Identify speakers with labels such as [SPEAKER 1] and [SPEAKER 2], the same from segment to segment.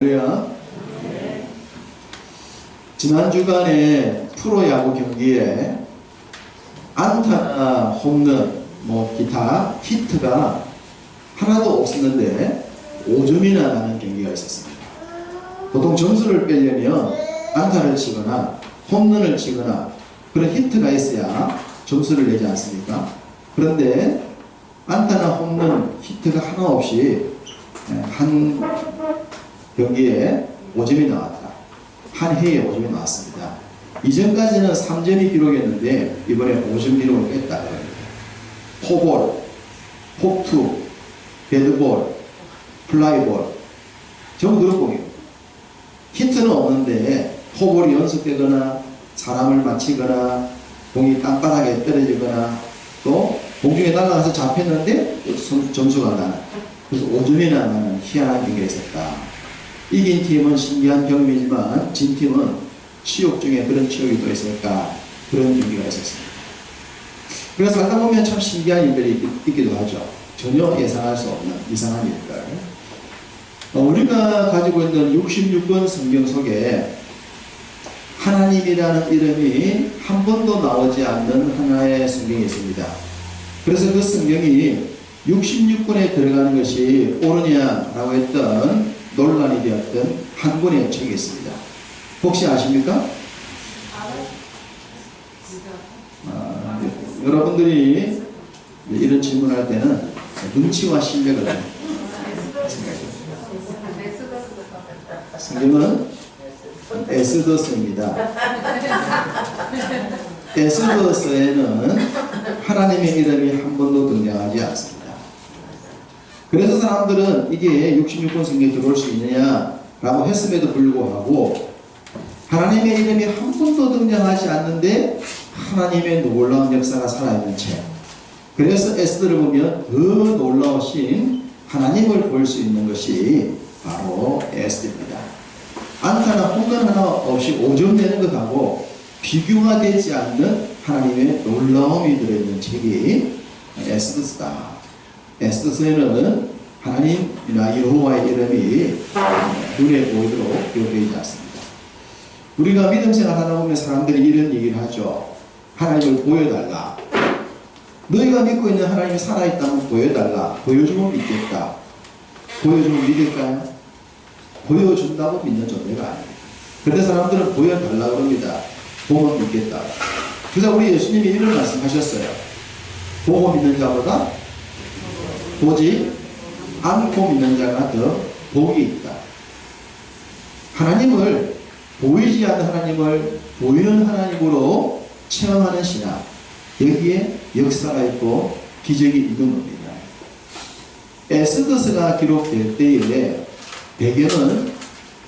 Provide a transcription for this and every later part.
[SPEAKER 1] 할렐루야. 지난 주간에 프로야구 경기에 안타나 홈런, 기타 히트가 하나도 없었는데 5점이나 나는 경기가 있었습니다. 보통 점수를 빼려면 안타를 치거나 홈런을 치거나 그런 히트가 있어야 점수를 내지 않습니까? 그런데 안타나 홈런, 히트가 하나 없이 한 경기에 5점이 나왔다. 한 해에 5점이 나왔습니다. 이전까지는 3점이 기록했는데 이번에 5점 기록을 뺐다. 포볼, 폭투, 데드볼, 플라이볼 전부 그런 공이에요. 히트는 없는데 포볼이 연속되거나 사람을 맞히거나 공이 땅바닥에 떨어지거나 또 공중에 날아가서 잡혔는데 점수가 나는, 그래서 5점이나 나는 희한한 경기가 있었다. 이긴 팀은 신기한 경험이지만 진 팀은 치욕 중에 그런 치욕이 또 있을까, 그런 경기가 있었습니다. 그래서 살다 보면 참 신기한 일들이 있기도 하죠. 전혀 예상할 수 없는 이상한 일들. 우리가 가지고 있는 66권 성경 속에 하나님이라는 이름이 한 번도 나오지 않는 하나의 성경이 있습니다. 그래서 그 성경이 66권에 들어가는 것이 옳으냐라고 했던 논란이 되었던 한 권의 책이 있습니다. 혹시 아십니까? 여러분들이 이런 질문할 때는 눈치와 신뢰를 생각해요. 성경은 에스더서입니다. 에스더서에는 하나님의 이름이 한 번도 등장하지 않습니다. 그래서 사람들은 이게 66권 성경에 들어올 수 있느냐라고 했음에도 불구하고 하나님의 이름이 한 번도 등장하지 않는데 하나님의 놀라운 역사가 살아있는 책, 그래서 에스더를 보면 더 놀라우신 하나님을 볼 수 있는 것이 바로 에스더입니다. 안타나 홈런 하나 없이 5점 내는 것하고 비교가 되지 않는 하나님의 놀라움이 들어있는 책이 에스더서다. 에스더서에는 하나님이나 여호와의 이름이 눈에 보이도록 기록되어 있지 않습니다. 우리가 믿음 생활 하다 보면 사람들이 이런 얘기를 하죠. 하나님을 보여달라. 너희가 믿고 있는 하나님이 살아있다면 보여달라. 보여주면 믿겠다. 보여주면 믿을까요? 보여준다고 믿는 존재가 아닙니다. 그런데 사람들은 보여달라고 합니다. 보면 믿겠다. 그래서 우리 예수님이 이런 말씀 하셨어요. 보고 믿는 자보다 보지 않고 믿는 자가 더 복이 있다. 하나님을 보이지 않는 하나님을 보이는 하나님으로 체험하는 신앙, 여기에 역사가 있고 기적이 있는 겁니다. 에스더서가 기록될 때에 배경은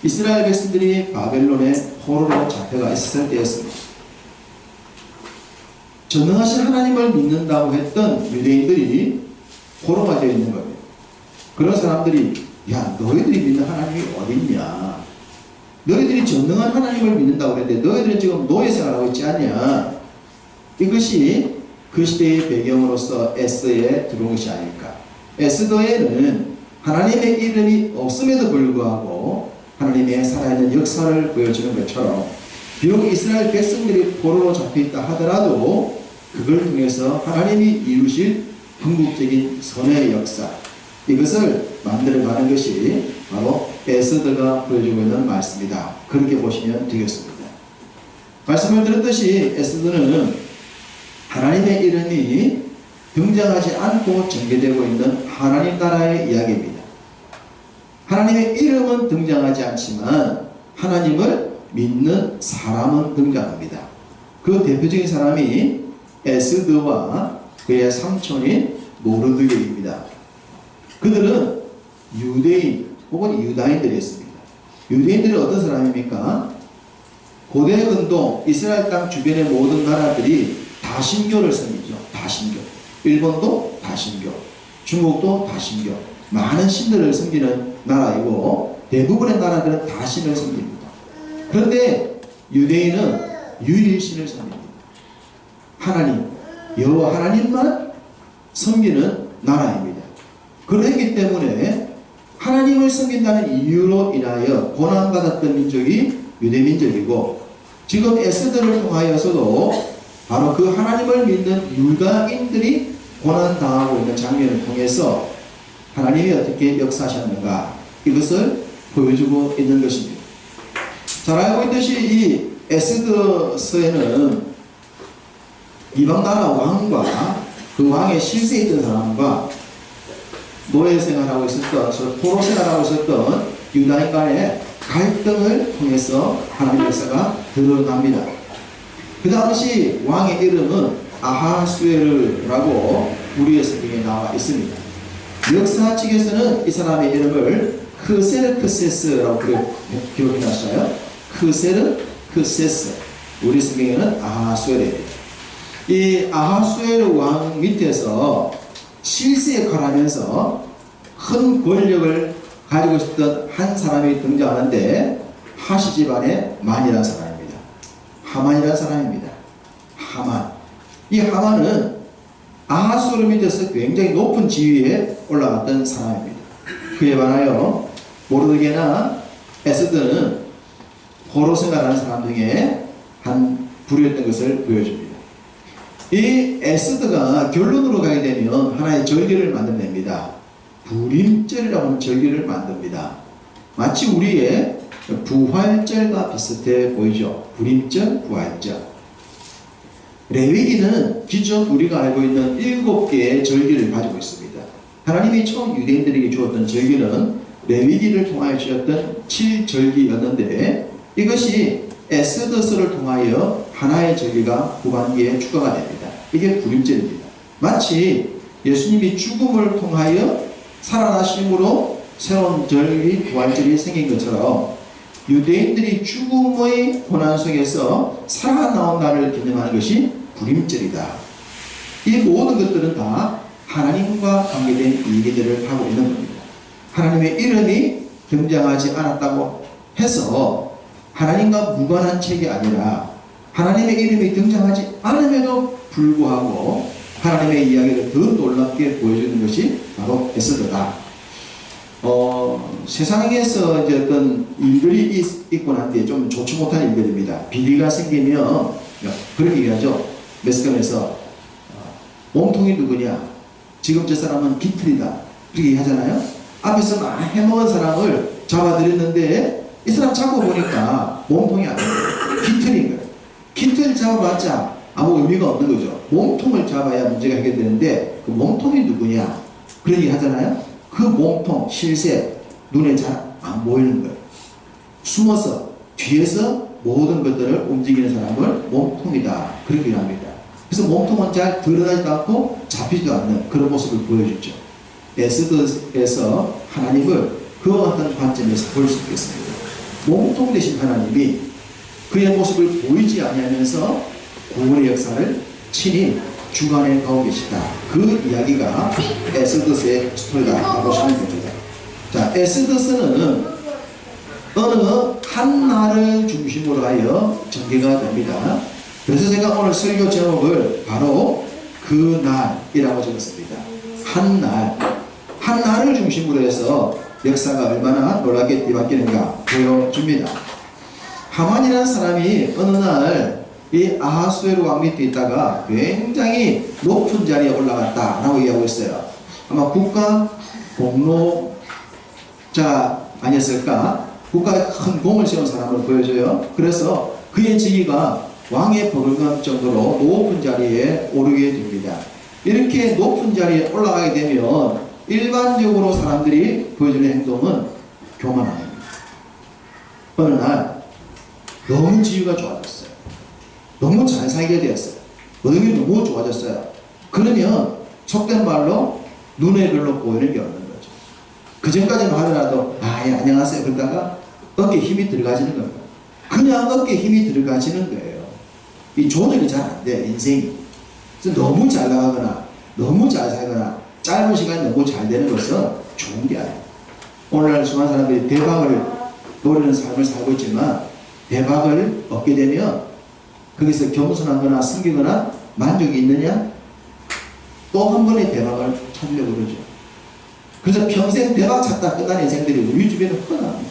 [SPEAKER 1] 이스라엘 백성들이 바벨론의 포로로 잡혀가 있을 때였습니다. 전능하신 하나님을 믿는다고 했던 유대인들이 포로가 되어 있는 거예요. 그런 사람들이 야, 너희들이 믿는 하나님이 어딨냐, 너희들이 전능한 하나님을 믿는다고 그랬는데 너희들은 지금 노예생활하고 있지 않냐. 이것이 그 시대의 배경으로서 에스더에 들어온 것이 아닐까. 에스더에는 하나님의 이름이 없음에도 불구하고 하나님의 살아있는 역사를 보여주는 것처럼 비록 이스라엘 백성들이 포로로 잡혀있다 하더라도 그걸 통해서 하나님이 이루실 궁극적인 선의 역사, 이것을 만들어가는 것이 바로 에스더가 보여주고 있는 말씀이다. 그렇게 보시면 되겠습니다. 말씀을 들었듯이 에스더는 하나님의 이름이 등장하지 않고 전개되고 있는 하나님 나라의 이야기입니다. 하나님의 이름은 등장하지 않지만 하나님을 믿는 사람은 등장합니다. 그 대표적인 사람이 에스더와 그의 삼촌인 모르드게입니다. 그들은 유대인 혹은 유다인들이었습니다. 유대인들은 어떤 사람입니까? 고대 근동 이스라엘 땅 주변의 모든 나라들이 다신교를 섬기죠. 다신교. 일본도 다신교, 중국도 다신교, 많은 신들을 섬기는 나라이고 대부분의 나라들은 다신을 섬깁니다. 그런데 유대인은 유일신을 섬깁니다. 하나님, 여호와 하나님만 섬기는 나라입니다. 그렇기 때문에 하나님을 섬긴다는 이유로 인하여 고난받았던 민족이 유대민족이고, 지금 에스더를 통하여서도 바로 그 하나님을 믿는 유다인들이 고난당하고 있는 장면을 통해서 하나님이 어떻게 역사하셨는가, 이것을 보여주고 있는 것입니다. 잘 알고 있듯이 이 에스더서에는 이방나라 왕과 그 왕의 실세에 있던 사람과 노예 생활하고 있었던, 포로 생활하고 있었던 유다인 간의 갈등을 통해서 하나님의 역사가 드러납니다. 그 당시 왕의 이름은 아하수에르라고 우리의 성경에 나와 있습니다. 역사책에서는 이 사람의 이름을 크세르크세스라고 기록해 놨어요. 크세르크세스. 우리 성경에는 아하수에르입니다. 이 아하수에르 왕 밑에서 실세에 칼하면서 큰 권력을 가지고 있었던 한 사람이 등장하는데, 하시 집안의 만이라는 사람입니다. 하만이라는 사람입니다. 하만. 이 하만은 아하수에르 밑에서 굉장히 높은 지위에 올라갔던 사람입니다. 그에 반하여 모르드게나 에스더는 포로 생활하는 사람 중에 한 부류였던 것을 보여줍니다. 이 에스더가 결론으로 가게 되면 하나의 절기를 만들어냅니다. 부림절이라고 하는 절기를 만듭니다. 마치 우리의 부활절과 비슷해 보이죠. 부림절, 부활절. 레위기는 기존 우리가 알고 있는 7개의 절기를 가지고 있습니다. 하나님이 처음 유대인들에게 주었던 절기는 레위기를 통하여 주셨던 7절기였는데, 이것이 에스더서를 통하여 하나의 절기가 후반기에 추가가 됩니다. 이게 부림절입니다. 마치 예수님이 죽음을 통하여 살아나심으로 새로운 절기, 부활절이 생긴 것처럼 유대인들이 죽음의 고난 속에서 살아나온 날을 기념하는 것이 부림절이다. 이 모든 것들은 다 하나님과 관계된 얘기들을 하고 있는 겁니다. 하나님의 이름이 등장하지 않았다고 해서 하나님과 무관한 책이 아니라, 하나님의 이름이 등장하지 않음에도 불구하고 하나님의 이야기를 더 놀랍게 보여주는 것이 바로 에스더다. 세상에서 이제 어떤 일들이 있곤 한데 좀 좋지 못한 일들입니다. 비리가 생기면 그렇게 얘기하죠. 매스컴에서 몸통이 누구냐, 지금 저 사람은 깃털이다, 그렇게 얘기하잖아요. 앞에서 막 해먹은 사람을 잡아들였는데 이 사람 잡고 보니까 몸통이 아니에요. 깃털인 거예요. 깃털 잡아봤자 아무 의미가 없는 거죠. 몸통을 잡아야 문제가 해결되는데 그 몸통이 누구냐, 그런 얘기 하잖아요. 그 몸통, 실세, 눈에 잘 안 보이는 거예요. 숨어서 뒤에서 모든 것들을 움직이는 사람을 몸통이다, 그렇게 합니다. 그래서 몸통은 잘 드러나지도 않고 잡히지도 않는 그런 모습을 보여주죠. 에스더에서 하나님을 그와 같은 관점에서 볼 수 있겠습니다. 몸통 되신 하나님이 그의 모습을 보이지 아니하면서 구원의 역사를 친히 주관해 가고 계시다. 그 이야기가 에스더서의 스토리다 라고 보시면 됩니다. 자, 에스더서는 어느 한 날을 중심으로 하여 전개가 됩니다. 그래서 제가 오늘 설교 제목을 바로 그 날이라고 적었습니다. 한 날. 한 날을 중심으로 해서 역사가 얼마나 놀랍게 뒤바뀌는가 보여줍니다. 하만이라는 사람이 어느 날 이 아하수에르 왕 밑에 있다가 굉장히 높은 자리에 올라갔다라고 얘기하고 있어요. 아마 국가 공로자 아니었을까? 국가에 큰 공을 세운 사람을 보여줘요. 그래서 그의 직위가 왕의 버금갈 정도로 높은 자리에 오르게 됩니다. 이렇게 높은 자리에 올라가게 되면 일반적으로 사람들이 보여주는 행동은 교만합니다. 어느 날 너무 지위가 좋아졌어요. 너무 잘 살게 되었어요. 얻음이 너무 좋아졌어요. 그러면 속된 말로 눈에 별로 보이는 게 없는 거죠. 그 전까지만 하더라도 예, 안녕하세요 그러다가 어깨에 힘이 들어가지는 겁니다. 그냥 어깨에 힘이 들어가지는 거예요. 이 조절이 잘 안 돼, 인생이. 그래서 너무 잘 나가거나 너무 잘 살거나 짧은 시간에 너무 잘 되는 것은 좋은 게 아니에요. 오늘날 수많은 사람들이 대박을 노리는 삶을 살고 있지만 대박을 얻게 되면 거기서 겸손하거나 숨기거나 만족이 있느냐? 또 한 번의 대박을 찾으려고 그러죠. 그래서 평생 대박 찾다 끝나는 인생들이 우리 주변에 흔합니다.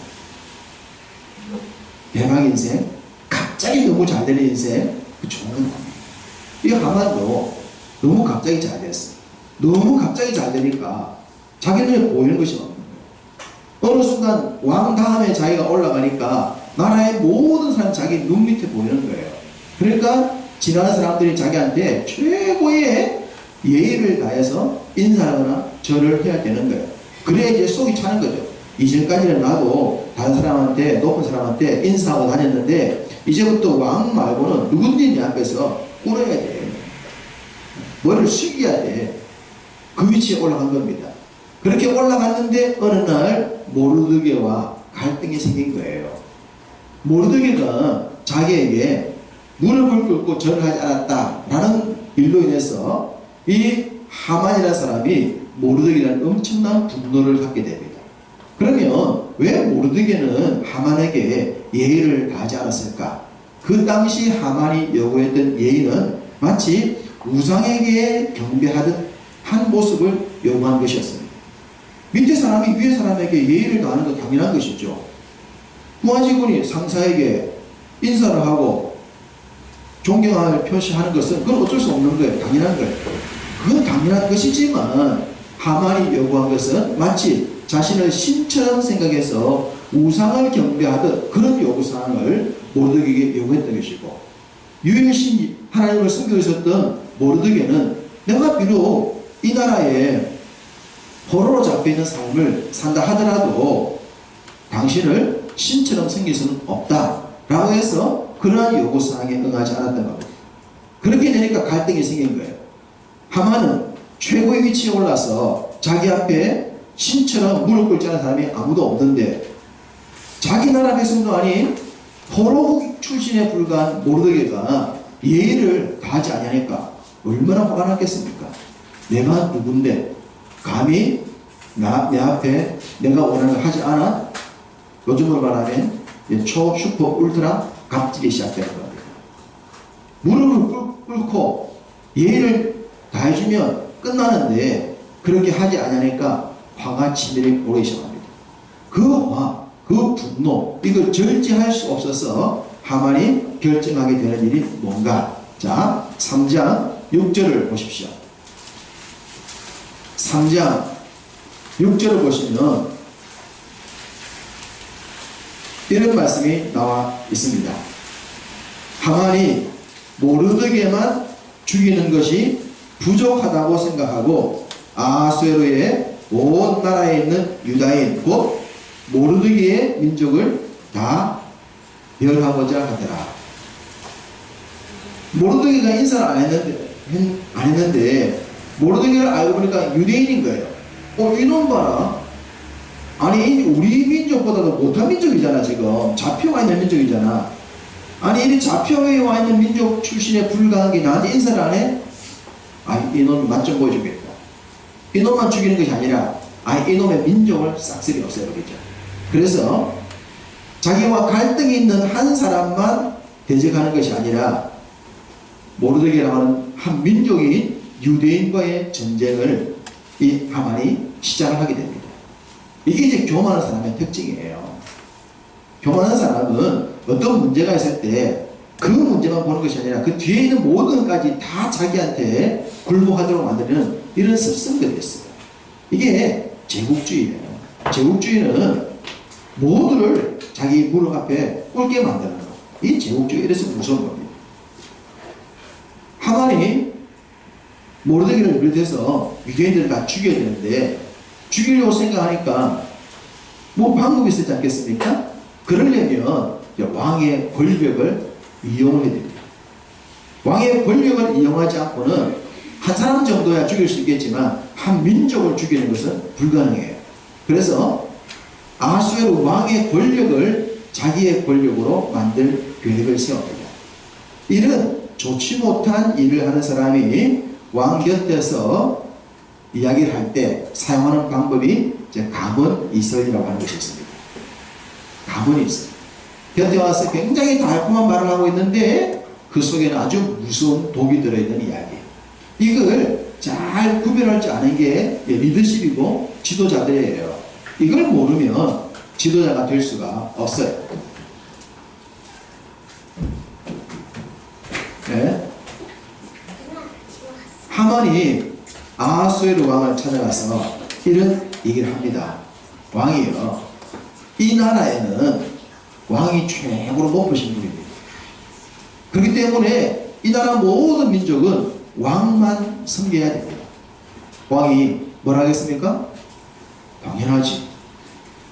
[SPEAKER 1] 대박 인생, 갑자기 너무 잘 되는 인생, 그 좋은 겁니다. 이 하만도 너무 갑자기 잘 됐어. 너무 갑자기 잘 되니까 자기 눈에 보이는 것이 없는 거예요. 어느 순간 왕 다음에 자기가 올라가니까 나라의 모든 사람이 자기 눈 밑에 보이는 거예요. 그러니까 지나가는 사람들이 자기한테 최고의 예의를 다해서 인사하거나 절을 해야 되는 거예요. 그래야 이제 속이 차는 거죠. 이전까지는 나도 다른 사람한테, 높은 사람한테 인사하고 다녔는데 이제부터 왕 말고는 누군지 내 앞에서 꿇어야 돼. 머리를 숙여야 돼. 그 위치에 올라간 겁니다. 그렇게 올라갔는데 어느 날 모르드게와 갈등이 생긴 거예요. 모르드게가 자기에게 무릎을 꿇고 절을 하지 않았다라는 일로 인해서 이 하만이라는 사람이 모르드게라는 엄청난 분노를 갖게 됩니다. 그러면 왜 모르드게는 하만에게 예의를 다하지 않았을까? 그 당시 하만이 요구했던 예의는 마치 우상에게 경배하듯 한 모습을 요구한 것이었습니다. 밑에 사람이 위에 사람에게 예의를 다하는 건 당연한 것이죠. 부하직원이 상사에게 인사를 하고 존경함을 표시하는 것은 그건 어쩔 수 없는 거예요. 당연한 거예요. 그건 당연한 것이지만 하만이 요구한 것은 마치 자신을 신처럼 생각해서 우상을 경배하듯 그런 요구사항을 모르드게에게 요구했던 것이고, 유일신 하나님을 섬기고 있었던 모르드게는 내가 비록 이 나라에 포로로 잡혀있는 삶을 산다 하더라도 당신을 신처럼 섬길 수는 없다 라고 해서 그러한 요구사항에 응하지 않았던 겁니다. 그렇게 되니까 갈등이 생긴 거예요. 하만은 최고의 위치에 올라서 자기 앞에 신처럼 무릎 꿇지 않은 사람이 아무도 없는데 자기 나라 백성도 아닌 포로 출신에 불과한 모르드게가 예의를 다하지 아니하니까 얼마나 화가 났겠습니까? 내가 누군데 감히 내 앞에 내가 원하는 걸 하지 않아? 요즘으로 말하면 초, 슈퍼, 울트라 갑질이 시작되는 겁니다. 무릎을 꿇고 예의를 다해주면 끝나는데 그렇게 하지 않으니까 화가 치밀히 오르기 시작합니다. 그 화, 그 분노, 이걸 절제할 수 없어서 하만이 결정하게 되는 일이 뭔가? 자, 3장 6절을 보십시오. 3장 6절을 보시면 이런 말씀이 나와 있습니다. 하만이 모르드게만 죽이는 것이 부족하다고 생각하고 아수에로의 온 나라에 있는 유다인 곧 모르드게의 민족을 다 멸하고자 하더라. 모르드게가 인사를 안 했는데 모르드게를 알고 보니까 유대인인 거예요. 이놈 봐라. 아니 우리 민족보다도 못한 민족이잖아. 지금 잡혀와 있는 민족이잖아. 아니 이 잡혀에 와 있는 민족 출신에 불과한 게 나한테 인사를 안 해? 이놈 맛 좀 보여주겠다. 이놈만 죽이는 것이 아니라 이놈의 민족을 싹쓸이 없애버리죠. 그래서 자기와 갈등이 있는 한 사람만 대적하는 것이 아니라 모르드게라고 하는 한 민족인 유대인과의 전쟁을 이 하만이 시작을 하게 됩니다. 이게 이제 교만한 사람의 특징이에요. 교만한 사람은 어떤 문제가 있을 때 그 문제만 보는 것이 아니라 그 뒤에 있는 모든 것까지 다 자기한테 굴복하도록 만드는 이런 습성들이 있어요. 이게 제국주의예요. 제국주의는 모두를 자기 무릎 앞에 꿇게 만드는 것. 이 제국주의 이래서 무서운 겁니다. 하만이 모르드게를 비롯해서 유대인들을 다 죽여야 되는데 죽이려고 생각하니까 뭐 방법이 있었지 않겠습니까? 그러려면 왕의 권력을 이용을 해야 됩니다. 왕의 권력을 이용하지 않고는 한 사람 정도야 죽일 수 있겠지만 한 민족을 죽이는 것은 불가능해요. 그래서 아수에로 왕의 권력을 자기의 권력으로 만들 계획을 세웁니다. 이는 좋지 못한 일을 하는 사람이 왕 곁에서 이야기를 할 때 사용하는 방법이 가문이설이라고 하는 것이 있습니다. 가문이설. 곁에 와서 굉장히 달콤한 말을 하고 있는데 그 속에는 아주 무서운 독이 들어있는 이야기. 이걸 잘 구별할 줄 아는 게 리더십이고 지도자들이에요. 이걸 모르면 지도자가 될 수가 없어요. 네. 하만이 아하수에로 왕을 찾아가서 이런 얘기를 합니다. 왕이요, 이 나라에는 왕이 최고로 높으신 분입니다. 그렇기 때문에 이 나라 모든 민족은 왕만 섬겨야 됩니다. 왕이 뭘 하겠습니까? 당연하지.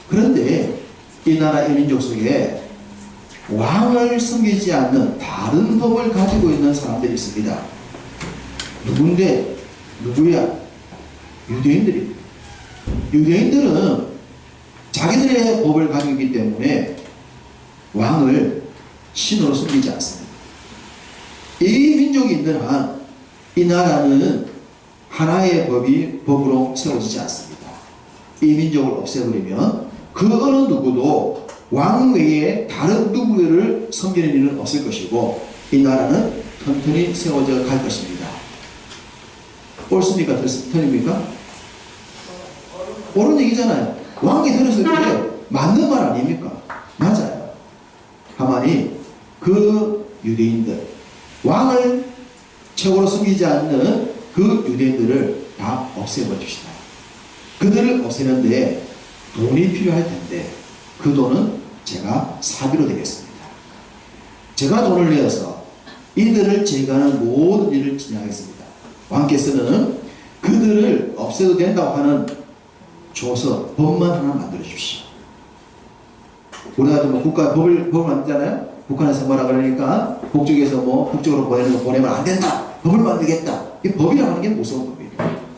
[SPEAKER 1] 그런데 이 나라 이 민족 속에 왕을 섬기지 않는 다른 법을 가지고 있는 사람들이 있습니다. 누군데? 누구야? 유대인들입니다. 유대인들은 자기들의 법을 가지고 있기 때문에 왕을 신으로 섬기지 않습니다. 이 민족이 있는 한 이 나라는 하나의 법으로 세워지지 않습니다. 이 민족을 없애버리면 그 어느 누구도 왕 외에 다른 누구를 섬기는 일은 없을 것이고 이 나라는 튼튼히 세워져 갈 것입니다. 옳습니까? 틀립니까? 옳은 얘기잖아요. 왕이 들었을 때 맞는 말 아닙니까? 맞아요. 하만이 그 유대인들, 왕을 최고로 섬기지 않는 그 유대인들을 다 없애버립시다. 그들을 없애는데 돈이 필요할 텐데 그 돈은 제가 사비로 되겠습니다. 제가 돈을 내어서 이들을 제거하는 모든 일을 진행하겠습니다. 왕께서는 그들을 없애도 된다고 하는 조서, 법만 하나 만들어 주십시오. 우리가 뭐 국가 법을 만들잖아요. 북한에서 뭐라 그러니까 북쪽에서 북쪽으로 보내는 거 보내면 안 된다. 법을 만들겠다. 이 법이라고 하는 게 무서운 법이에요.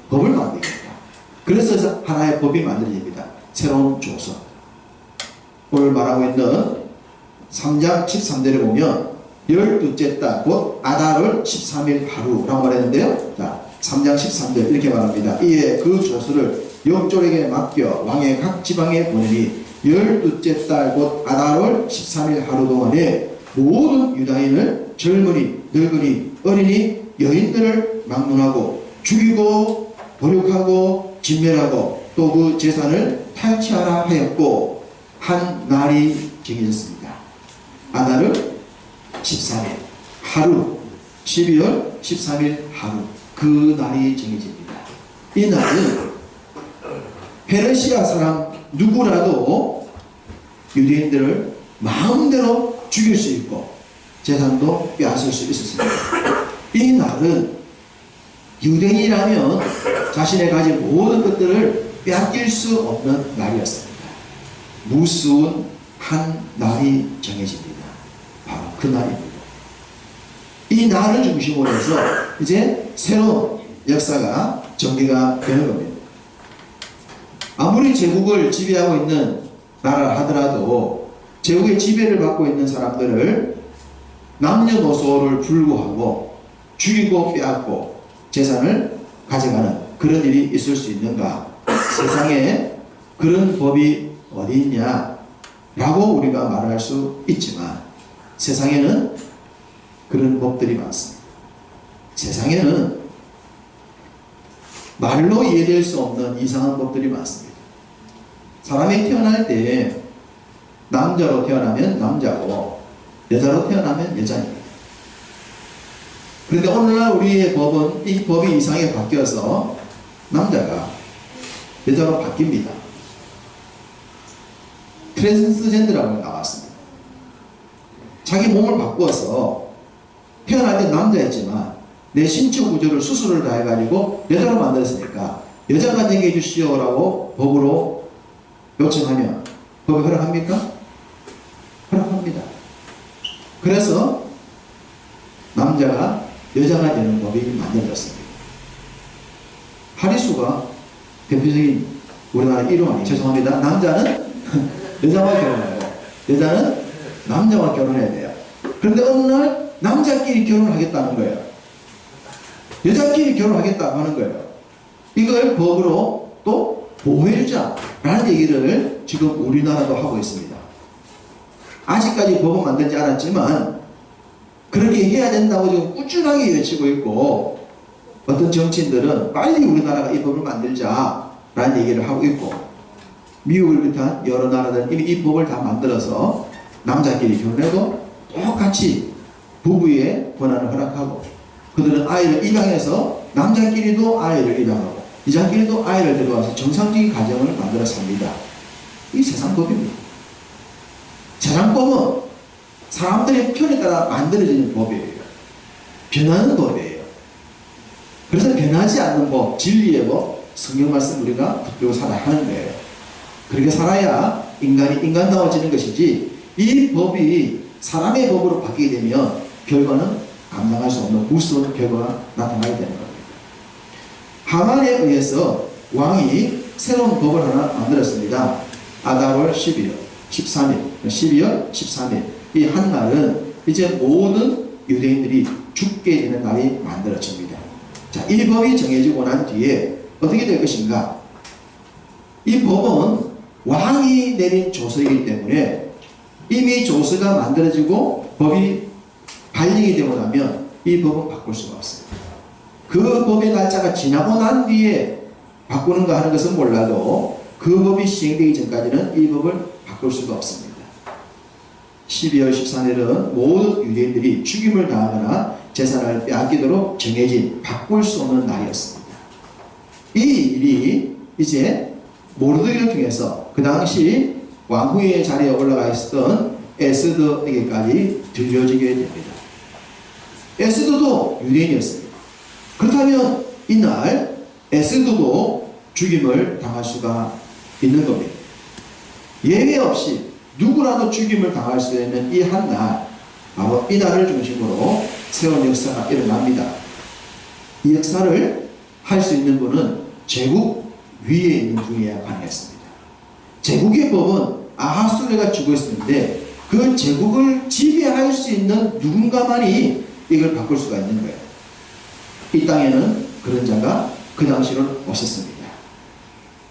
[SPEAKER 1] 법을 만들겠다. 그래서 하나의 법이 만들어집니다. 새로운 조서. 오늘 말하고 있는 3장 13절에 보면 12째 달 곧 아달월 13일 하루라고 말했는데요. 자, 3장 13절 이렇게 말합니다. 이에 그 조서를 영졸에게 맡겨 왕의 각 지방에 보내니 12째 달 곧 아달월 13일 하루 동안에 모든 유다인을 젊은이, 늙은이, 어린이, 여인들을 막론하고 죽이고 도륙하고 진멸하고 또 그 재산을 탈취하라 하였고 한 날이 정해졌습니다. 아달월 13일 하루, 12월 13일 하루, 그 날이 정해집니다. 이 날은 페르시아 사람 누구라도 유대인들을 마음대로 죽일 수 있고 재산도 빼앗을 수 있었습니다. 이 날은 유대인이라면 자신의 가진 모든 것들을 빼앗길 수 없는 날이었습니다. 무수한 한 날이 정해집니다. 바로 그 날입니다. 이 날을 중심으로 해서 이제 새로운 역사가 전개가 되는 겁니다. 아무리 제국을 지배하고 있는 나라 하더라도 제국의 지배를 받고 있는 사람들을 남녀노소를 불구하고 죽이고 빼앗고 재산을 가져가는 그런 일이 있을 수 있는가? 세상에 그런 법이 어디 있냐? 라고 우리가 말할 수 있지만 세상에는 그런 법들이 많습니다. 세상에는 말로 이해될 수 없는 이상한 법들이 많습니다. 사람이 태어날 때 남자로 태어나면 남자고 여자로 태어나면 여자입니다. 그런데 오늘날 우리의 법은 이 법이 이상하게 바뀌어서 남자가 여자로 바뀝니다. 트랜스젠더라고 나왔습니다. 자기 몸을 바꾸어서 태어날 때 남자였지만 내 신체 구조를 수술을 다 해가지고 여자로 만들었으니까 여자가 되게 해주시오라고 법으로 요청하면 법이 허락합니까? 허락합니다. 그래서 남자가 여자가 되는 법이 만들어졌습니다. 하리수가 대표적인 우리나라 이름 아니 죄송합니다. 남자는 여자와 결혼하고 여자는 남자와 결혼해야 돼요. 그런데 어느 날 남자끼리 결혼을 하겠다는 거예요. 여자끼리 결혼하겠다고 하는 거예요. 이걸 법으로 또 보호해주자라는 얘기를 지금 우리나라도 하고 있습니다. 아직까지 법은 만들지 않았지만 그렇게 해야 된다고 지금 꾸준하게 외치고 있고 어떤 정치인들은 빨리 우리나라가 이 법을 만들자라는 얘기를 하고 있고, 미국을 비롯한 여러 나라들은 이미 이 법을 다 만들어서 남자끼리 결혼해도 똑같이 부부의 권한을 허락하고, 그들은 아이를 입양해서 남자끼리도 아이를 입양하고 여자끼리도 아이를 데려와서 정상적인 가정을 만들어 삽니다. 이 세상법입니다. 세상법은 사람들의 편에 따라 만들어지는 법이에요. 변하는 법이에요. 그래서 변하지 않는 법, 진리의 법, 성경 말씀 우리가 붙들고 살아야 하는 거예요. 그렇게 살아야 인간이 인간다워지는 것이지, 이 법이 사람의 법으로 바뀌게 되면 결과는 감당할 수 없는 무서운 결과가 나타나게 되는 겁니다. 하만에 의해서 왕이 새로운 법을 하나 만들었습니다. 아달월 12월 13일 이 한 날은 이제 모든 유대인들이 죽게 되는 날이 만들어집니다. 자, 이 법이 정해지고 난 뒤에 어떻게 될 것인가? 이 법은 왕이 내린 조서이기 때문에 이미 조서가 만들어지고 법이 발령이 되고 나면 이 법은 바꿀 수가 없습니다. 그 법의 날짜가 지나고 난 뒤에 바꾸는가 하는 것은 몰라도 그 법이 시행되기 전까지는 이 법을 바꿀 수가 없습니다. 12월 13일은 모든 유대인들이 죽임을 당하거나 재산을 빼앗기도록 정해진 바꿀 수 없는 날이었습니다. 이 일이 이제 모르드게를 통해서 그 당시 왕후의 자리에 올라가 있었던 에스더에게까지 들려지게 됩니다. 에스더도 유대인이었습니다. 그렇다면 이날 에스더도 죽임을 당할 수가 있는 겁니다. 예외 없이 누구라도 죽임을 당할 수 있는 이 한 날, 바로 이 날을 중심으로 새로운 역사가 일어납니다. 이 역사를 할 수 있는 분은 제국 위에 있는 분이어야 가능했습니다. 제국의 법은 아하수레가 쥐고 있었는데 그 제국을 지배할 수 있는 누군가만이 이걸 바꿀 수가 있는 거예요. 이 땅에는 그런 자가 그 당시로는 없었습니다.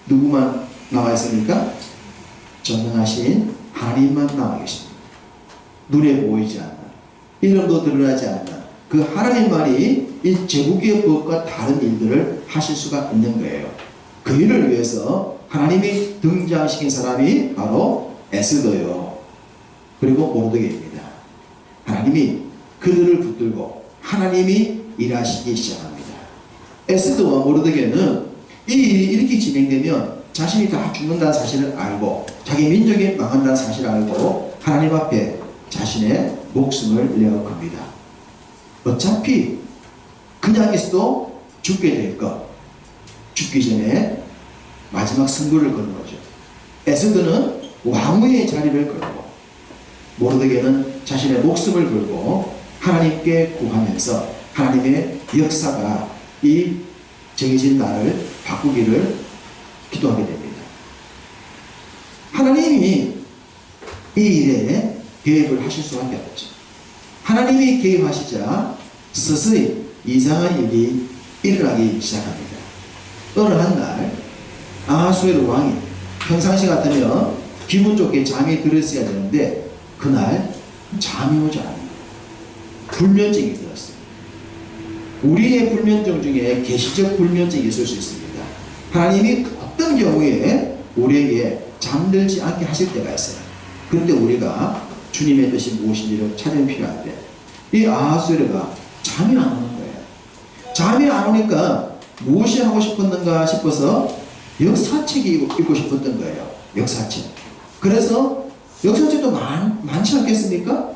[SPEAKER 1] 누구만 나와 있습니까? 전능하신 하나님만 나와 계십니다. 눈에 보이지 않는, 이름도 드러나지 않는 그 하나님만이 이 제국의 법과 다른 일들을 하실 수가 있는 거예요. 그 일을 위해서 하나님이 등장시킨 사람이 바로 에스더요, 그리고 모르드게입니다. 하나님이 그들을 붙들고 하나님이 일하시기 시작합니다. 에스더와 모르드게는 이 일이 이렇게 진행되면 자신이 다 죽는다는 사실을 알고 자기 민족이 망한다는 사실을 알고 하나님 앞에 자신의 목숨을 내어 겁니다. 어차피 그냥 있어도 죽게 될 것, 죽기 전에 마지막 승부를 거는 거죠. 에스더는 왕후의 자리를 걸고 모르드게는 자신의 목숨을 걸고 하나님께 구하면서 하나님의 역사가 이 정해진 날을 바꾸기를 기도하게 됩니다. 하나님이 이 일에 개입을 하실 수밖에 없죠. 하나님이 개입하시자 서서히 이상한 일이 일어나기 시작합니다. 어느 한 날 아하수에로 왕이 평상시 같으면 기분 좋게 잠이 들었어야 되는데 그날 잠이 오지 않아요. 불면증이 들었어요. 우리의 불면증 중에 계시적 불면증이 있을 수 있습니다. 하나님이 어떤 경우에 우리에게 잠들지 않게 하실 때가 있어요. 그런데 우리가 주님의 뜻이 무엇인지를 찾으면 필요한데 이 아하수에로가 잠이 안 오는 거예요. 잠이 안 오니까 무엇이 하고 싶었는가 싶어서 역사책이 읽고 싶었던 거예요. 역사책. 그래서 역사책도 많지 않겠습니까?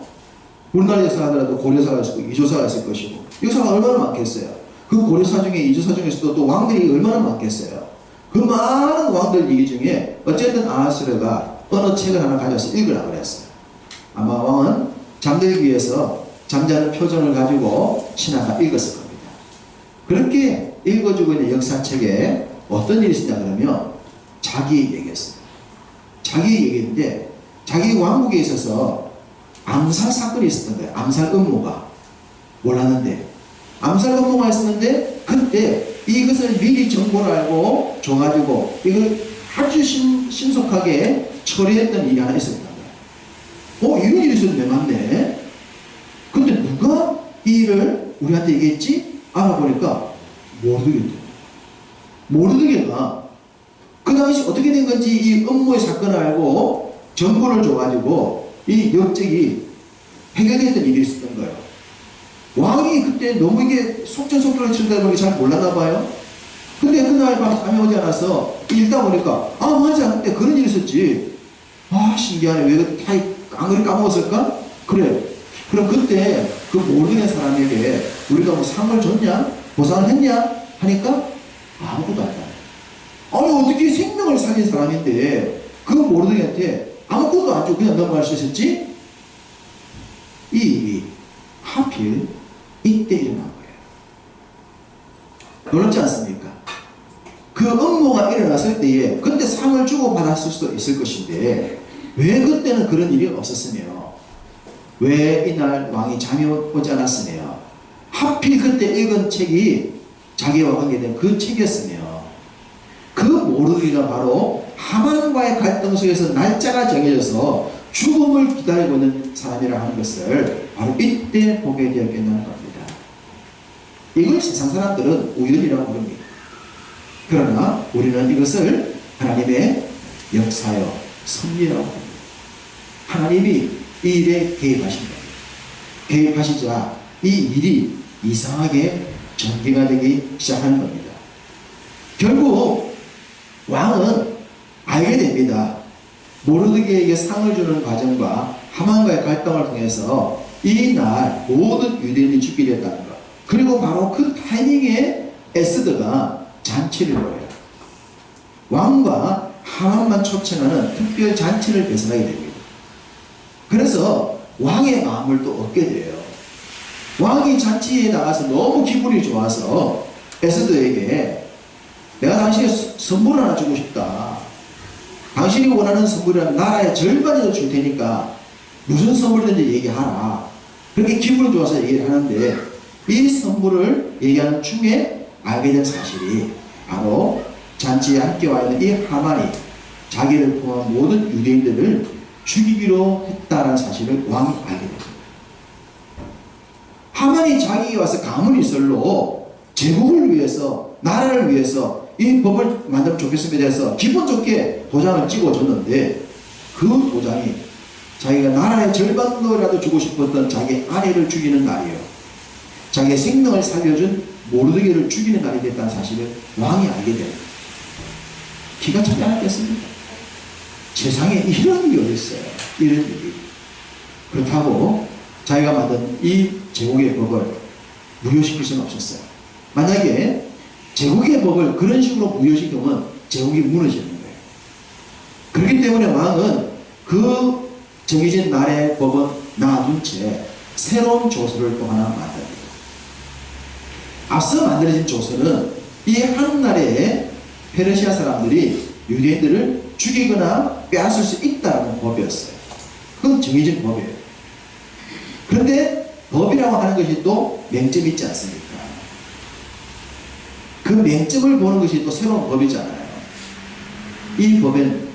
[SPEAKER 1] 우리나라 역사가 하더라도 고려사가 있을 거고 이조사가 있을 것이고 역사가 얼마나 많겠어요. 그 고려사 중에 이조사 중에서도 또 왕들이 얼마나 많겠어요. 그 많은 왕들 얘기 중에 어쨌든 아하수에로가 어느 책을 하나 가져서 읽으라고 그랬어요. 아마 왕은 잠들기 위해서 잠자는 표정을 가지고 신하가 읽었을 겁니다. 그렇게 읽어주고 있는 역사책에 어떤 일이 있었냐 그러면 자기 얘기했어요. 자기 얘기인데 자기 왕국에 있어서 암살 사건이 있었던 거예요. 암살 음모가. 몰랐는데 암살 음모가 있었는데 그때 이것을 미리 정보를 알고 줘가지고 이걸 아주 신속하게 처리했던 일이 하나 있었던 거예요. 이런 일이 있었는데 맞네. 근데 누가 이 일을 우리한테 얘기했지? 알아보니까 모르드게가 그 당시 어떻게 된 건지 이 음모의 사건을 알고 정보를 줘가지고 이 역적이 해결됐던 일이 있었던 거예요. 왕이 그때 너무 이게 속전속결을 치르다 보니 잘 몰랐나 봐요. 근데 그날 밤 잠이 오지 않아서 읽다 보니까 아 맞아 그때 그런 일이 있었지. 아 신기하네. 왜 다 안 그리 까먹었을까? 그래. 그럼 그때 그 모르는 사람에게 우리가 뭐 상을 줬냐? 보상을 했냐? 하니까 아무것도 안 해. 아니 어떻게 생명을 살린 사람인데 그 모르드게한테 아무것도 안 주고 그냥 넘어갈 수 있었지? 이 일이 하필 이때 일어난 거예요. 놀랍지 않습니까? 그 음모가 일어났을 때에 그때 상을 주고 받았을 수도 있을 것인데 왜 그때는 그런 일이 없었으며 왜 이날 왕이 잠이 오지 않았으며 하필 그때 읽은 책이 자기와 관계된 그 책이었으며 그 모르드게가 바로 하만과의 갈등 속에서 날짜가 정해져서 죽음을 기다리고 있는 사람이라 하는 것을 바로 이때 보게 되었겠다는 겁니다. 이걸 세상 사람들은 우연이라고 부릅니다. 그러나 우리는 이것을 하나님의 역사요 섭리라고 합니다. 하나님이 이 일에 개입하신 겁니다. 개입하시자 이 일이 이상하게 전개가 되기 시작하는 겁니다. 결국 왕은 알게 됩니다. 모르드게에게 상을 주는 과정과 하만과의 갈등을 통해서 이날 모든 유대인이 죽게 되었다는 것. 그리고 바로 그 타이밍에 에스더가 잔치를 벌여요. 왕과 하만만 초청하는 특별 잔치를 개설하게 됩니다. 그래서 왕의 마음을 또 얻게 돼요. 왕이 잔치에 나가서 너무 기분이 좋아서 에스더에게 내가 당신에게 선물을 하나 주고 싶다. 당신이 원하는 선물이라면 나라의 절반이라도 줄 테니까 무슨 선물이든지 얘기하라. 그렇게 기분이 좋아서 얘기를 하는데 이 선물을 얘기하는 중에 알게 된 사실이 바로 잔치에 함께 와 있는 이 하만이 자기를 포함한 모든 유대인들을 죽이기로 했다는 사실을 왕이 알게 됩니다. 하만이 자기에게 와서 가문이설로 제국을 위해서 나라를 위해서 이 법을 만들면 좋겠음에 대해서 기분 좋게 도장을 찍어줬는데 그 도장이 자기가 나라의 절반도라도 주고 싶었던 자기 아내를 죽이는 날이에요. 자기의 생명을 살려준 모르드게를 죽이는 날이 됐다는 사실을 왕이 알게 됩니다. 기가 차지 않았겠습니까? 세상에 이런 일이 어딨어요. 이런 일이. 그렇다고 자기가 만든 이 제국의 법을 무효시킬 수는 없었어요. 만약에 제국의 법을 그런 식으로 무효시키면 제국이 무너지는 거예요. 그렇기 때문에 왕은 그 정해진 날의 법은 놔둔 채 새로운 조서를 또 하나 만듭니다. 앞서 만들어진 조서는 이 한나라에 페르시아 사람들이 유대인들을 죽이거나 빼앗을 수 있다는 법이었어요. 그건 정해진 법이에요. 그런데 법이라고 하는 것이 또 맹점이 있지 않습니까? 그 맹점을 보는 것이 또 새로운 법이잖아요. 이 법엔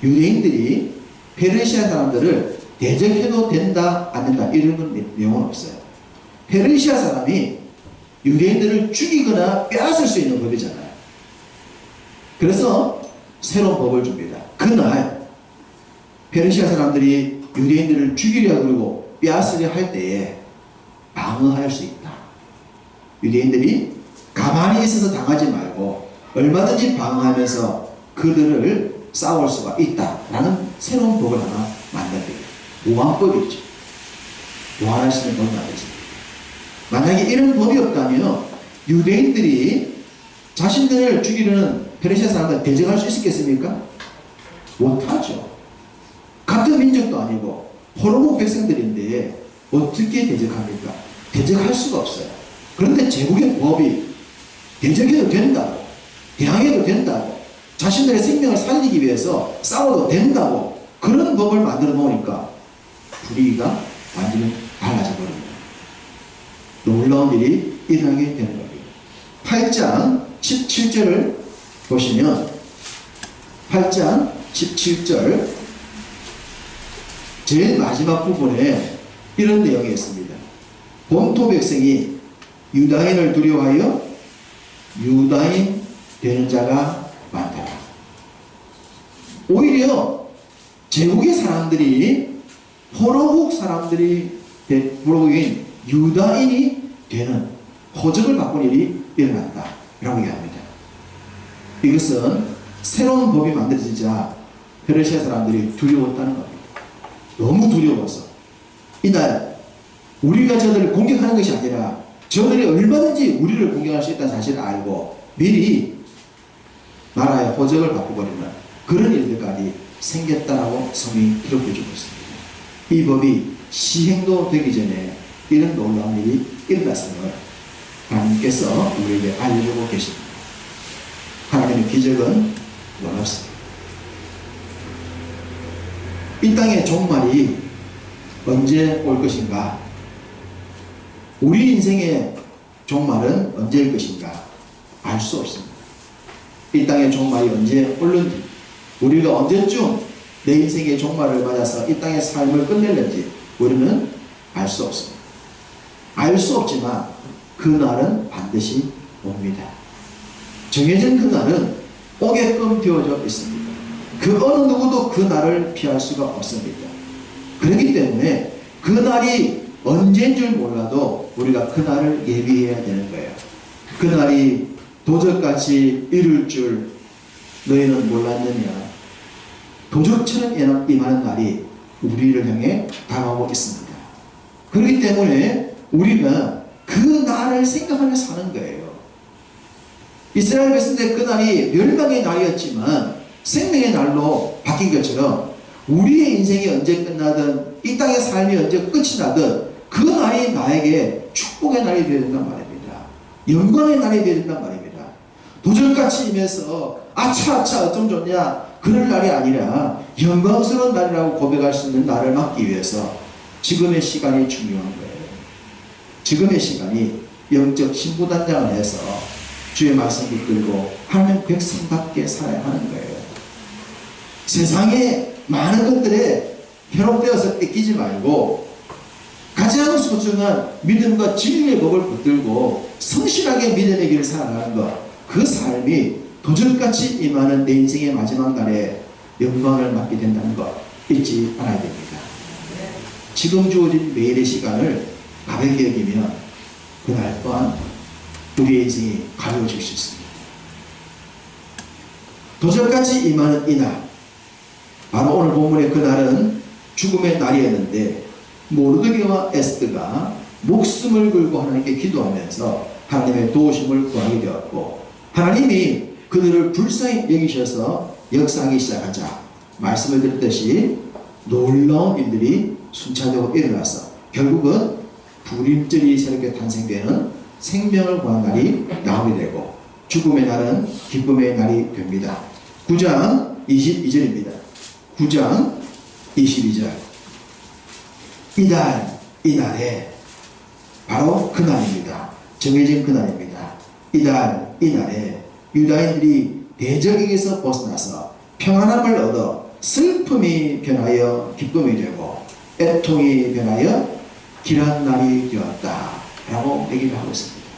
[SPEAKER 1] 유대인들이 페르시아 사람들을 대적해도 된다 안 된다 이런 내용은 없어요. 페르시아 사람이 유대인들을 죽이거나 빼앗을 수 있는 법이잖아요. 그래서 새로운 법을 줍니다. 그날 페르시아 사람들이 유대인들을 죽이려 그러고 빼앗으려 할 때에 방어할 수 있다. 유대인들이 가만히 있어서 당하지 말고 얼마든지 방어하면서 그들을 싸울 수가 있다라는 새로운 법을 하나 만듭니다. 보안법이죠. 보안할 수 있는 법을 만들었습니다. 만약에 이런 법이 없다면 유대인들이 자신들을 죽이려는 페르시아 사람들 대적할 수 있었겠습니까? 못하죠. 같은 민족도 아니고 포로국 백성들인데 어떻게 대적합니까? 대적할 수가 없어요. 그런데 제국의 법이 대적해도 된다고, 대항해도 된다고, 자신들의 생명을 살리기 위해서 싸워도 된다고 그런 법을 만들어 놓으니까 분위기가 완전히 달라져 버립니다. 놀라운 일이 일어나게 되는 겁니다. 8장 17절을 보시면 8장 17절 제일 마지막 부분에 이런 내용이 있습니다. 본토 백성이 유다인을 두려워하여 유다인 되는 자가 많더라. 오히려 제국의 사람들이 포로국 사람들이 포로국인 유다인이 되는 호적을 바꾼 일이 일어났다 라고 얘기합니다. 이것은 새로운 법이 만들어지자 페르시아 사람들이 두려웠다는 겁니다. 너무 두려워서 이날 우리가 저들을 공격하는 것이 아니라 저들이 얼마든지 우리를 공격할 수 있다는 사실을 알고 미리 나라의 호적을 바꿔버리는 그런 일들까지 생겼다라고 성이 기록해주고 있습니다. 이 법이 시행도 되기 전에 이런 놀라운 일이 일어났음을 하나님께서 우리에게 알려주고 계십니다. 하나님의 기적은 놀랍습니다. 이 땅의 종말이 언제 올 것인가? 우리 인생의 종말은 언제일 것인가? 알 수 없습니다. 이 땅의 종말이 언제 올는지, 우리가 언제쯤 내 인생의 종말을 맞아서 이 땅의 삶을 끝낼는지 우리는 알 수 없습니다. 알 수 없지만 그날은 반드시 옵니다. 정해진 그날은 오게끔 되어져 있습니다. 그 어느 누구도 그 날을 피할 수가 없습니다. 그렇기 때문에 그 날이 언제인 줄 몰라도 우리가 그 날을 예비해야 되는 거예요. 그 날이 도적같이 이룰 줄 너희는 몰랐느냐. 도적처럼 임하는 날이 우리를 향해 다가오고 있습니다. 그렇기 때문에 우리는 그 날을 생각하면서 사는 거예요. 이스라엘 백성들 그 날이 멸망의 날이었지만 생명의 날로 바뀐 것처럼 우리의 인생이 언제 끝나든 이 땅의 삶이 언제 끝이 나든 그 날이 나에게 축복의 날이 되어야 된단 말입니다. 영광의 날이 되어야 된단 말입니다. 도전같이 임해서 아차아차 어쩜 좋냐 그럴 날이 아니라 영광스러운 날이라고 고백할 수 있는 날을 맞기 위해서 지금의 시간이 중요한 거예요. 지금의 시간이 영적 신부단장을 해서 주의 말씀 붙들고 하나님 백성답게 살아야 하는 거예요. 세상에 많은 것들에 현혹되어서 뺏기지 말고 가장 소중한 믿음과 진리의 법을 붙들고 성실하게 믿음의 길을 살아가는 것, 그 삶이 도전같이 임하는 내 인생의 마지막 날에 영광을 받게 된다는 것 잊지 않아야 됩니다. 지금 주어진 매일의 시간을 가볍게 여기면 그날 또한 우리의 인생이 가벼워질 수 있습니다. 도전같이 임하는 이날, 바로 오늘 본문의 그날은 죽음의 날이었는데 모르드게와 에스더가 목숨을 걸고 하나님께 기도하면서 하나님의 도우심을 구하게 되었고 하나님이 그들을 불쌍히 여기셔서 역사하기 시작하자 말씀을 드렸듯이 놀라운 일들이 순차적으로 일어나서 결국은 불임절이 새롭게 탄생되는 생명을 구한 날이 나오게 되고 죽음의 날은 기쁨의 날이 됩니다. 9장 22절입니다. 9장 22절 이날에 바로 그날입니다. 정해진 그날입니다. 이날에 유다인들이 대적에게서 벗어나서 평안함을 얻어 슬픔이 변하여 기쁨이 되고 애통이 변하여 길한 날이 되었다 라고 얘기를 하고 있습니다.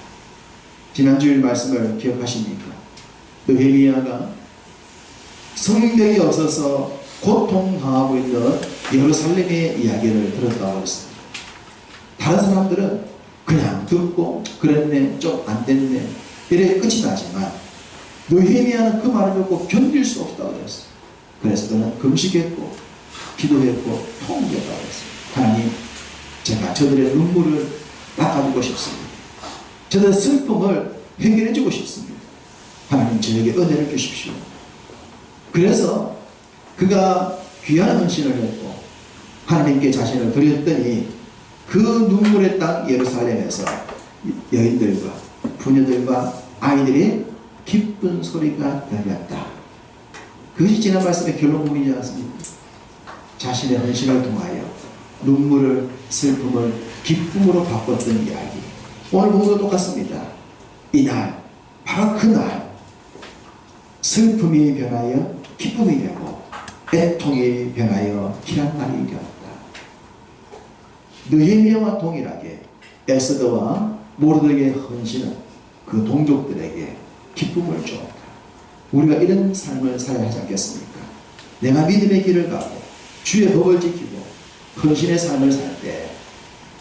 [SPEAKER 1] 지난주일 말씀을 기억하십니까? 느헤미야가 성벽이 없어서 고통당하고 있는 예루살렘의 이야기를 들었다고 했습니다. 다른 사람들은 그냥 듣고 그랬네 좀 안됐네 이래 끝이 나지만 느헤미야는 그 말을 듣고 견딜 수 없다고 했어요. 그래서 그는 금식했고 기도했고 통곡했다고 했어요. 하나님, 제가 저들의 눈물을 닦아주고 싶습니다. 저들의 슬픔을 해결해주고 싶습니다. 하나님, 저에게 은혜를 주십시오. 그래서 그가 귀한 헌신을 했고 하나님께 자신을 드렸더니 그 눈물의 땅 예루살렘에서 여인들과 부녀들과 아이들이 기쁜 소리가 들렸다. 그것이 지난 말씀의 결론문이지 않습니까? 자신의 헌신을 통하여 눈물을 슬픔을 기쁨으로 바꿨던 이야기. 오늘 본문도 똑같습니다. 이날 바로 그날 슬픔이 변하여 기쁨이 되고 애통이 변하여 길한 날이 되었다. 느헤미야와 동일하게 에스더와 모르드게의 헌신은 그 동족들에게 기쁨을 줬다. 우리가 이런 삶을 살아야 하지 않겠습니까? 내가 믿음의 길을 가고 주의 법을 지키고 헌신의 삶을 살 때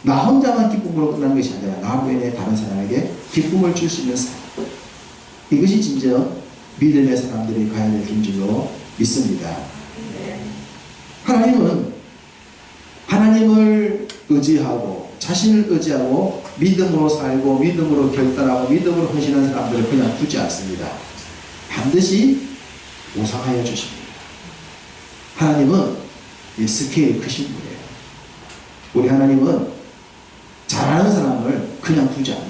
[SPEAKER 1] 나 혼자만 기쁨으로 끝나는 것이 아니라 나로 인해 다른 사람에게 기쁨을 줄 수 있는 삶, 이것이 진정 믿음의 사람들이 가야 될 길로 믿습니다. 하나님을 의지하고 자신을 의지하고 믿음으로 살고 믿음으로 결단하고 믿음으로 헌신한 사람들을 그냥 두지 않습니다. 반드시 보상하여 주십니다. 하나님은 이 스케일이 크신 분이에요. 우리 하나님은 잘하는 사람을 그냥 두지 않는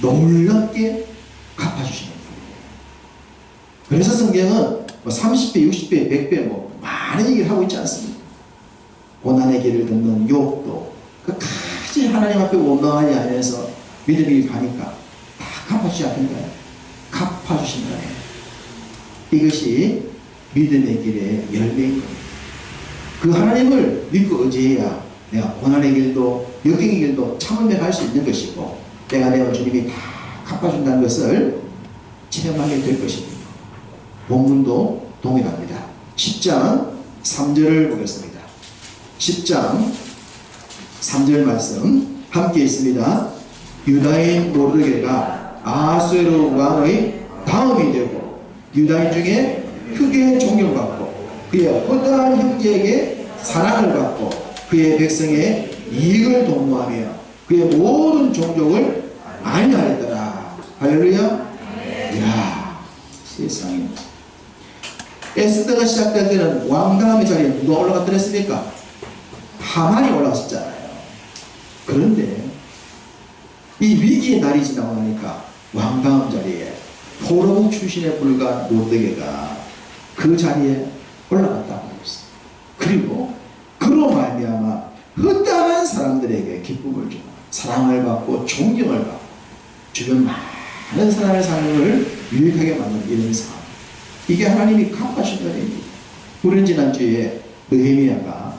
[SPEAKER 1] 분이에요. 놀랍게 갚아주시는 분이에요. 그래서 성경은 30배, 60배, 100배 많은 얘기를 하고 있지 않습니까? 고난의 길을 걷는 욥도 끝까지 하나님 앞에 원망하지 않아서 믿음이 가니까 다 갚아주지 않는가요? 갚아주신다네. 이것이 믿음의 길의 열매인 겁니다. 그 하나님을 믿고 의지해야 내가 고난의 길도 역경의 길도 참으며 갈 수 있는 것이고 내가 내가 주님이 다 갚아준다는 것을 체험하게 될 것입니다. 본문도 동일합니다. 10장 3절을 보겠습니다. 10장 3절 말씀 함께 있습니다. 유다인 모르드게가 아하수에로 왕의 다음이 되고 유다인 중에 크게 존경받고 그의 허다한 형제에게 사랑을 받고 그의 백성의 이익을 도모하며 그의 모든 종족을 안위하였더라. 할렐루야. 이야, 세상에. 에스더가 시작될 때는 왕당함의 자리에 누가 올라갔더랬습니까? 하만이 올라갔었잖아요. 그런데 이 위기의 날이 지나고 나니까 왕당함 자리에 포로국 출신에 불과한 모르드게가 그 자리에 올라갔다고 했어요. 그리고 그로 말미암아 허다한 사람들에게 기쁨을 주고 사랑을 받고 존경을 받고 주변 많은 사람의 삶을 유익하게 만드는 이런 삶, 이게 하나님이 갚아주신다는 얘기입니다. 우리는 지난주에 느헤미야가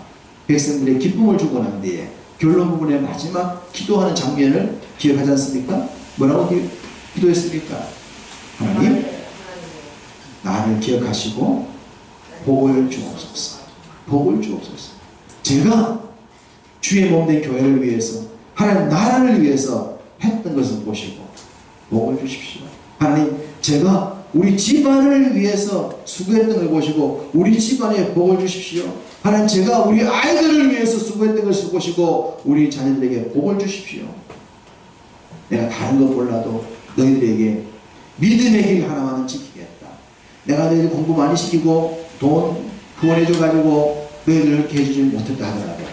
[SPEAKER 1] 백성들의 기쁨을 주고 난 뒤에 결론 부분의 마지막 기도하는 장면을 기억하지 않습니까? 뭐라고 기도했습니까? 하나님, 나를 기억하시고 복을 주옵소서. 복을 주옵소서. 제가 주의 몸된 교회를 위해서 하나님 나라를 위해서 했던 것을 보시고 복을 주십시오. 하나님, 제가 우리 집안을 위해서 수고했던 걸 보시고 우리 집안에 복을 주십시오. 하나님, 제가 우리 아이들을 위해서 수고했던 것을 보시고 우리 자녀들에게 복을 주십시오. 내가 다른 것 몰라도 너희들에게 믿음의 길 하나만은 지키겠다. 내가 너희들 공부 많이 시키고 돈 후원해줘가지고 너희들을 이렇게 해주지 못했다 하더라도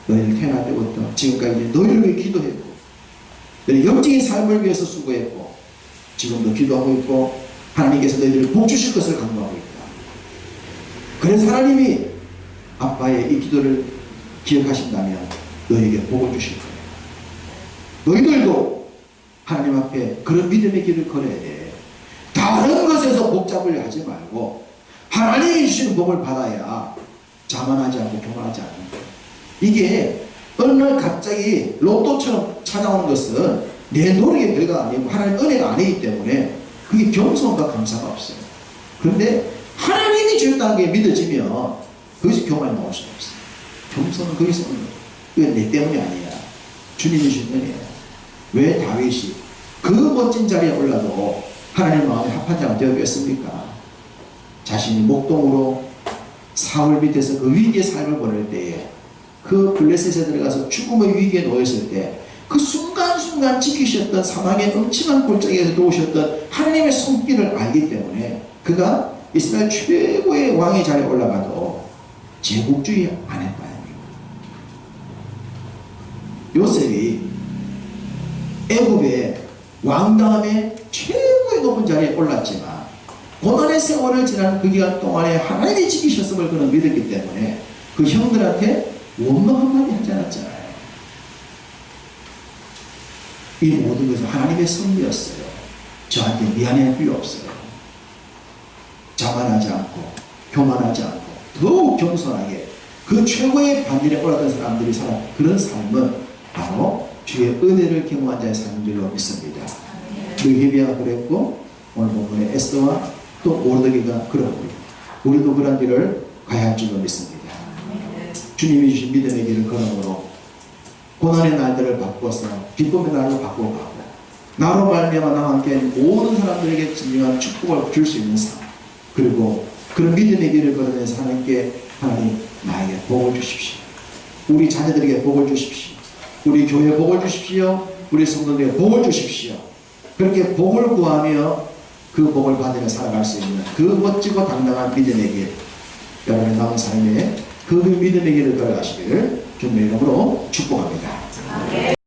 [SPEAKER 1] 너희들 태어날 때부터 지금까지 너희를 위해 기도했고 너희 영적인 삶을 위해서 수고했고 지금도 기도하고 있고 하나님께서 너희들을 복 주실 것을 간구하고 있다. 그래서 하나님이 아빠의 이 기도를 기억하신다면 너희에게 복을 주실 거예요. 너희들도 하나님 앞에 그런 믿음의 길을 걸어야 돼. 다른 것에서 복 잡으려 하지 말고 하나님이 주시는 복을 받아야 자만하지 않고 교만하지 않는 거예요. 이게 어느 날 갑자기 로또처럼 찾아오는 것은 내 노력의 결과가 아니고 하나님의 은혜가 아니기 때문에 그게 겸손과 감사가 없어요. 그런데 하나님이 주셨다는 게 믿어지면 거기서 교만이 나올 수가 없어요. 겸손은 거기서 오는 거예요. 이건 내 때문이 아니야. 주님이 주신 은혜야. 왜 다윗이 그 멋진 자리에 올라도 하나님 마음에 합한 자가 되었겠습니까? 자신이 목동으로 사울 밑에서 그 위기의 삶을 보낼 때에 그 블레셋에 들어가서 죽음의 위기에 놓였을 때 그 순간순간 지키셨던 사망의 엄청난 골짜기에서 도우셨던 하나님의 손길을 알기 때문에 그가 이스라엘 최고의 왕의 자리에 올라가도 제국주의 안 했다는 거예요. 요셉이 애굽의 왕다음에 최고의 높은 자리에 올랐지만 고난의 세월을 지난 그 기간 동안에 하나님이 지키셨음을 그는 믿었기 때문에 그 형들한테 원망 한마디 하지 않았잖아요. 이 모든 것은 하나님의 섭리였어요. 저한테 미안해할 필요 없어요. 자만하지 않고 교만하지 않고 더욱 겸손하게 그 최고의 반열에 올랐던 사람들이 살아 그런 삶은 바로 주의 은혜를 경험한 자의 삶인 줄로 믿습니다. 느헤미야가 그랬고 오늘 본문의 에스더와 또 모르드게가 그러고 우리도 그런 길을 가야 할 줄로 믿습니다. 주님이 주신 믿음의 길을 걸음으로 고난의 날들을 바꿔서 기쁨의 날로 바꿔가고 나로 말미암아 나와 함께 모든 사람들에게 진정한 축복을 줄 수 있는 삶, 그리고 그런 믿음의 길을 걸으면서 하나님께 하나님 나에게 복을 주십시오. 우리 자녀들에게 복을 주십시오. 우리 교회에 복을 주십시오. 우리 성도들에게 복을 주십시오. 그렇게 복을 구하며 그 복을 받으며 살아갈 수 있는 그 멋지고 당당한 믿음의 길, 여러분의 남은 삶에 그 믿음의 길을 걸어가시기를 주님의 이름으로 축복합니다.